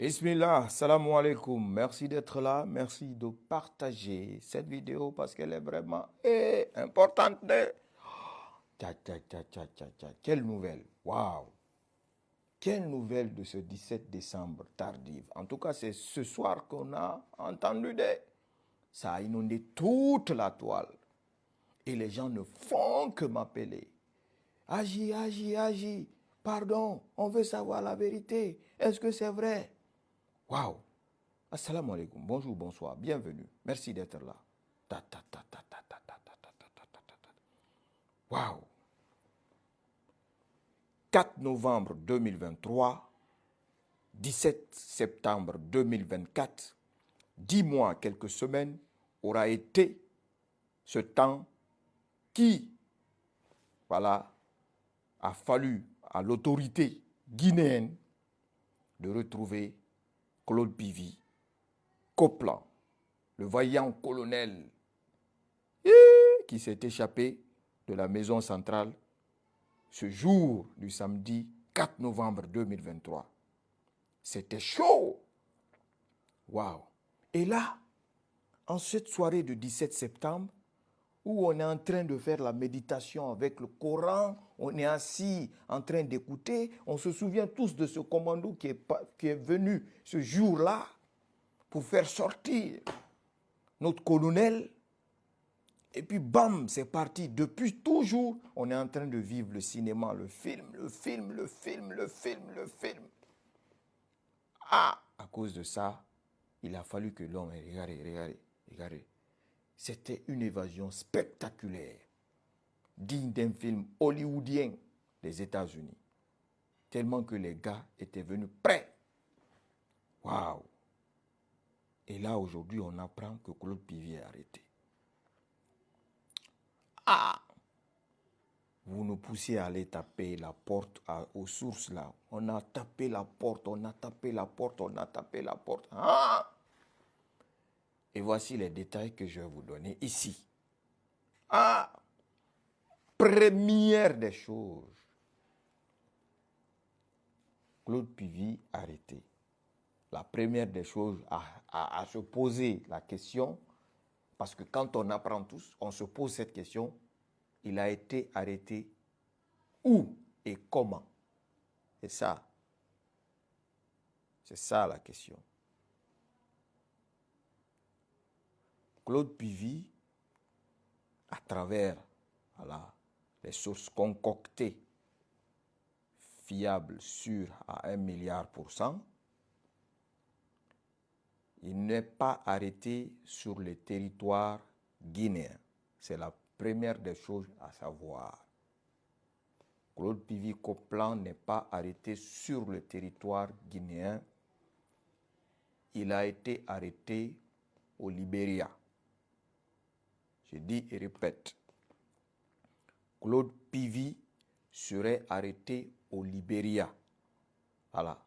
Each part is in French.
Bismillah, salam alaikum. Merci d'être là. Merci de partager cette vidéo parce qu'elle est vraiment importante. Tcha, tcha, tcha, tcha, tcha, tcha. Quelle nouvelle. Waouh. Quelle nouvelle de ce 17 décembre tardive. En tout cas, c'est ce soir qu'on a entendu ça a inondé toute la toile. Et les gens ne font que m'appeler. Agis, agis, agis. Pardon, on veut savoir la vérité. Est-ce que c'est vrai? Waouh! Assalamu alaikum. Bonjour, bonsoir. Bienvenue. Merci d'être là. Ta, ta, ta, ta, ta, ta, ta, ta, ta, ta, ta, ta, ta. Waouh! 4 novembre 2023, 17 septembre 2024, 10 mois, quelques semaines, aura été ce temps qui, voilà, a fallu à l'autorité guinéenne de retrouver Claude Bivy, Coplan, le vaillant colonel qui s'est échappé de la maison centrale ce jour du samedi 4 novembre 2023. C'était chaud. Waouh. Et là, en cette soirée de 17 septembre, où on est en train de faire la méditation avec le Coran, on est assis en train d'écouter, on se souvient tous de ce commando qui est venu ce jour-là pour faire sortir notre colonel. Et puis bam, c'est parti. Depuis toujours, on est en train de vivre le cinéma, le film. Ah, à cause de ça, il a fallu que l'homme, regardez. C'était une évasion spectaculaire, digne d'un film hollywoodien des États-Unis. Tellement que les gars étaient venus prêts. Waouh! Et là, aujourd'hui, on apprend que Claude Bivy est arrêté. Ah! Vous nous poussez à aller taper la porte aux sources là. On a tapé la porte. Ah! Et voici les détails que je vais vous donner ici. Ah! Première des choses. Claude Bivy arrêté. La première des choses à se poser la question, parce que quand on apprend tous, on se pose cette question, il a été arrêté où et comment? C'est ça la question. Claude Bivy, à travers les sources concoctées, fiables, sûres à 1 milliard %, il n'est pas arrêté sur le territoire guinéen. C'est la première des choses à savoir. Claude Bivy Coplan n'est pas arrêté sur le territoire guinéen. Il a été arrêté au Libéria. Je dis et répète. Claude Bivy serait arrêté au Libéria. Voilà,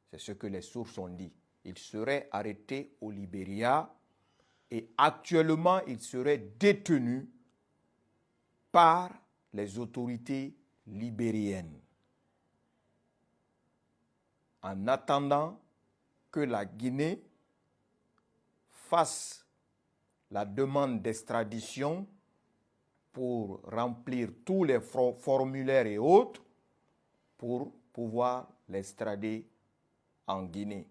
c'est ce que les sources ont dit. Il serait arrêté au Libéria et actuellement il serait détenu par les autorités libériennes. En attendant que la Guinée fasse la demande d'extradition pour remplir tous les formulaires et autres pour pouvoir l'extrader en Guinée.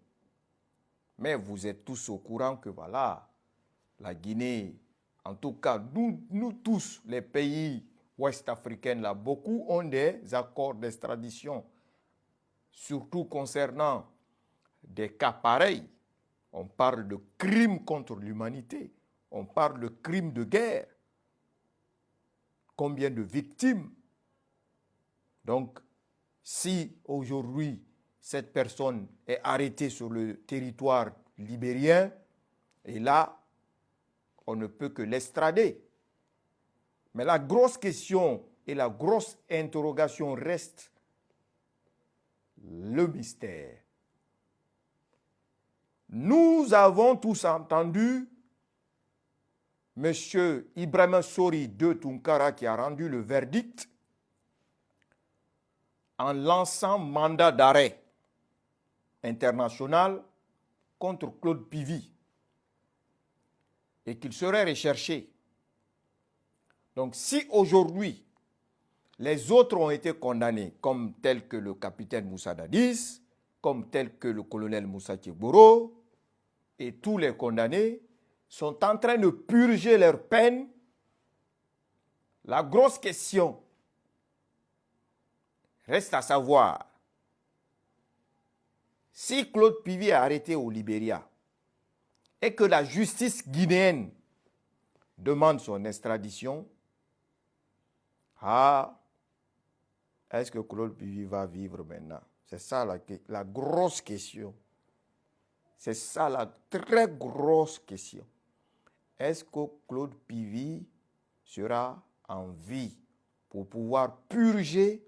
Mais vous êtes tous au courant que voilà, la Guinée, en tout cas, nous tous, les pays ouest-africains, là, beaucoup ont des accords d'extradition, surtout concernant des cas pareils. On parle de crimes contre l'humanité, on parle de crimes de guerre. Combien de victimes? Donc, si aujourd'hui, cette personne est arrêtée sur le territoire libérien, et là, on ne peut que l'extrader. Mais la grosse question et la grosse interrogation reste le mystère. Nous avons tous entendu M. Ibrahima Sori de Tunkara qui a rendu le verdict en lançant mandat d'arrêt international contre Claude Pivy et qu'il serait recherché. Donc si aujourd'hui, les autres ont été condamnés, comme tel que le capitaine Moussa Dadis, comme tel que le colonel Moussa Tchiboro, et tous les condamnés sont en train de purger leur peine. La grosse question reste à savoir si Claude Pivy est arrêté au Libéria et que la justice guinéenne demande son extradition, est-ce que Claude Pivy va vivre maintenant? C'est ça la grosse question. C'est ça la très grosse question. Est-ce que Claude Pivy sera en vie pour pouvoir purger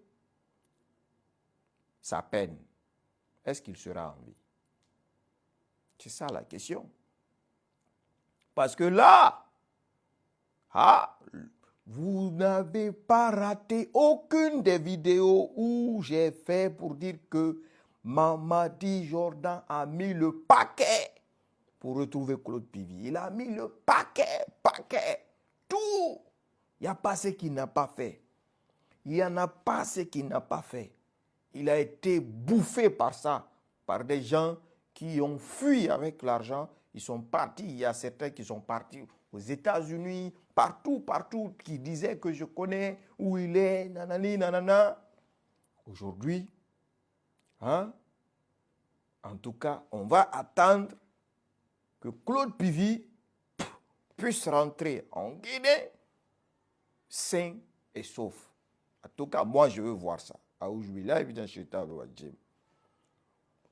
sa peine? Est-ce qu'il sera en vie? C'est ça la question. Parce que là, vous n'avez pas raté aucune des vidéos où j'ai fait pour dire que Mamadi Jordan a mis le paquet pour retrouver Claude Pivy. Il a mis le paquet, tout. Il n'y a pas ce qu'il n'a pas fait. Il n'y en a pas ce qu'il n'a pas fait. Il a été bouffé par ça, par des gens qui ont fui avec l'argent. Ils sont partis, il y a certains qui sont partis aux États-Unis, partout, qui disaient que je connais où il est, nanani, nanana. Aujourd'hui, en tout cas, on va attendre que Claude Pivy puisse rentrer en Guinée sain et sauf. En tout cas, moi, je veux voir ça.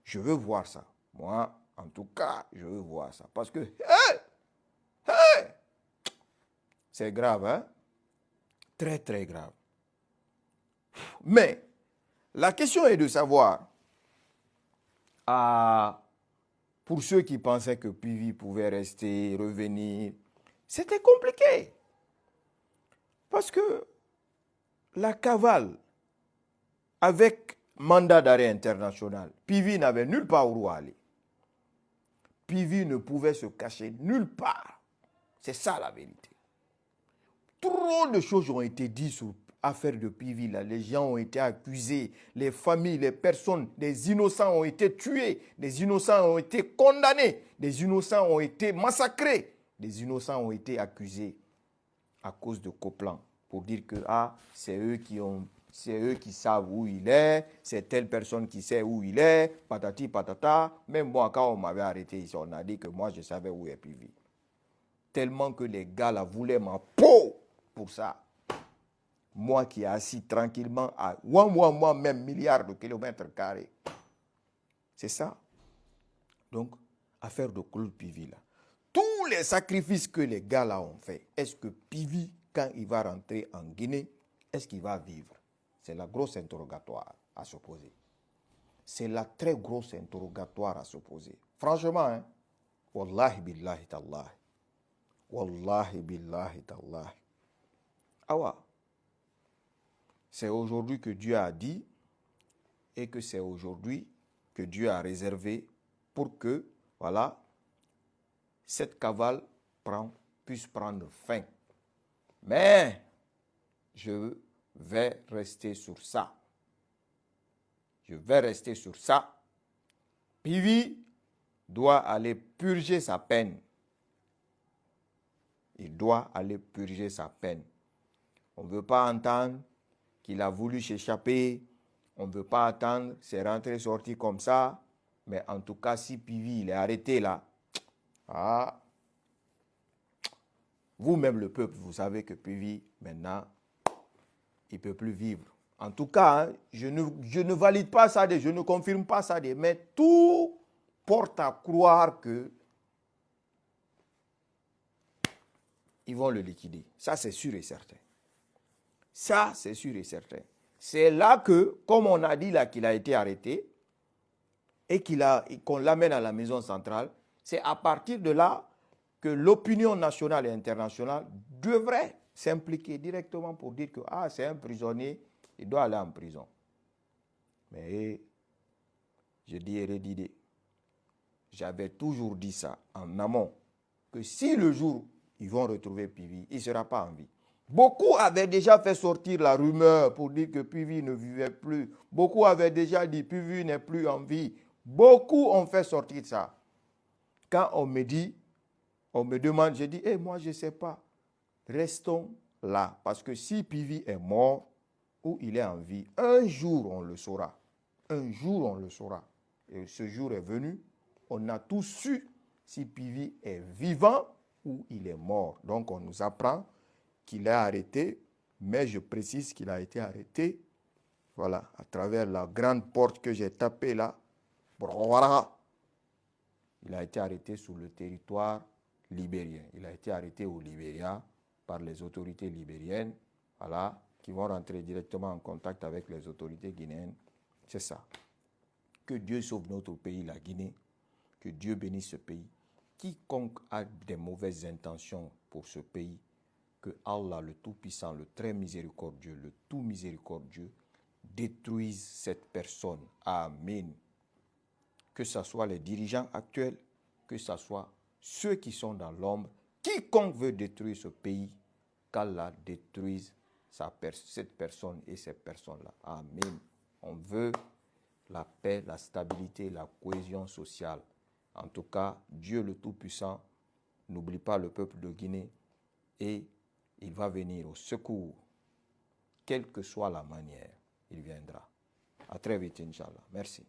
Je veux voir ça. Moi, en tout cas, je veux voir ça. Parce que, c'est grave, hein? Très, très grave. Mais, la question est de savoir, pour ceux qui pensaient que Pivy pouvait rester, revenir, c'était compliqué. Parce que la cavale, avec mandat d'arrêt international, Pivy n'avait nulle part où aller. Pivy ne pouvait se cacher nulle part. C'est ça la vérité. Trop de choses ont été dites sur l'affaire de Pivy. Là. Les gens ont été accusés, les familles, les personnes, des innocents ont été tués, des innocents ont été condamnés, des innocents ont été massacrés, des innocents ont été accusés à cause de Coplan pour dire que c'est eux qui savent où il est, c'est telle personne qui sait où il est, patati patata. Même moi, quand on m'avait arrêté ici, on a dit que moi, je savais où est Pivy. Tellement que les gars là voulaient ma peau pour ça. Moi qui ai assis tranquillement à moi-même milliards de kilomètres carrés. C'est ça. Donc, affaire de Claude Pivy là. Tous les sacrifices que les gars là ont fait, est-ce que Pivy, quand il va rentrer en Guinée, est-ce qu'il va vivre? C'est la grosse interrogatoire à se poser. C'est la très grosse interrogatoire à se poser. Franchement, hein, wallahi billahi tallahi. Wallahi billahi tallahi. C'est aujourd'hui que Dieu a dit et que c'est aujourd'hui que Dieu a réservé pour que, cette cavale puisse prendre fin. Mais, je vais rester sur ça. Je vais rester sur ça. Pivy doit aller purger sa peine. Il doit aller purger sa peine. On ne veut pas entendre qu'il a voulu s'échapper. On ne veut pas attendre, c'est rentré, sorti comme ça. Mais en tout cas, si Pivy il est arrêté là, vous-même le peuple, vous savez que Pivy, maintenant, il ne peut plus vivre. En tout cas, je ne valide pas ça, je ne confirme pas ça, mais tout porte à croire que ils vont le liquider. Ça, c'est sûr et certain. Ça, c'est sûr et certain. C'est là que, comme on a dit là qu'il a été arrêté et qu'on l'amène à la maison centrale, c'est à partir de là que l'opinion nationale et internationale devrait s'impliquer directement pour dire que c'est un prisonnier, il doit aller en prison. Mais je dis et redis, j'avais toujours dit ça en amont, que si le jour ils vont retrouver Pivi, il ne sera pas en vie. Beaucoup avaient déjà fait sortir la rumeur pour dire que Pivi ne vivait plus. Beaucoup avaient déjà dit Pivi n'est plus en vie. Beaucoup ont fait sortir ça. Quand on me dit, on me demande, je dis, moi je ne sais pas. Restons là. Parce que si Pivi est mort ou il est en vie, un jour on le saura. Un jour on le saura. Et ce jour est venu. On a tous su si Pivi est vivant ou il est mort. Donc on nous apprend qu'il est arrêté, mais je précise qu'il a été arrêté, voilà, à travers la grande porte que j'ai tapée là. Voilà. Il a été arrêté sur le territoire libérien. Il a été arrêté au Libéria par les autorités libériennes, voilà, qui vont rentrer directement en contact avec les autorités guinéennes. C'est ça. Que Dieu sauve notre pays, la Guinée. Que Dieu bénisse ce pays. Quiconque a des mauvaises intentions pour ce pays, que Allah, le Tout-Puissant, le Très Miséricordieux, le Tout Miséricordieux, détruise cette personne. Amen. Que ce soit les dirigeants actuels, que ce soit ceux qui sont dans l'ombre, quiconque veut détruire ce pays, qu'Allah détruise cette personne et ces personnes-là. Amen. On veut la paix, la stabilité, la cohésion sociale. En tout cas, Dieu le Tout-Puissant n'oublie pas le peuple de Guinée et il va venir au secours. Quelle que soit la manière, il viendra. À très vite, Inch'Allah. Merci.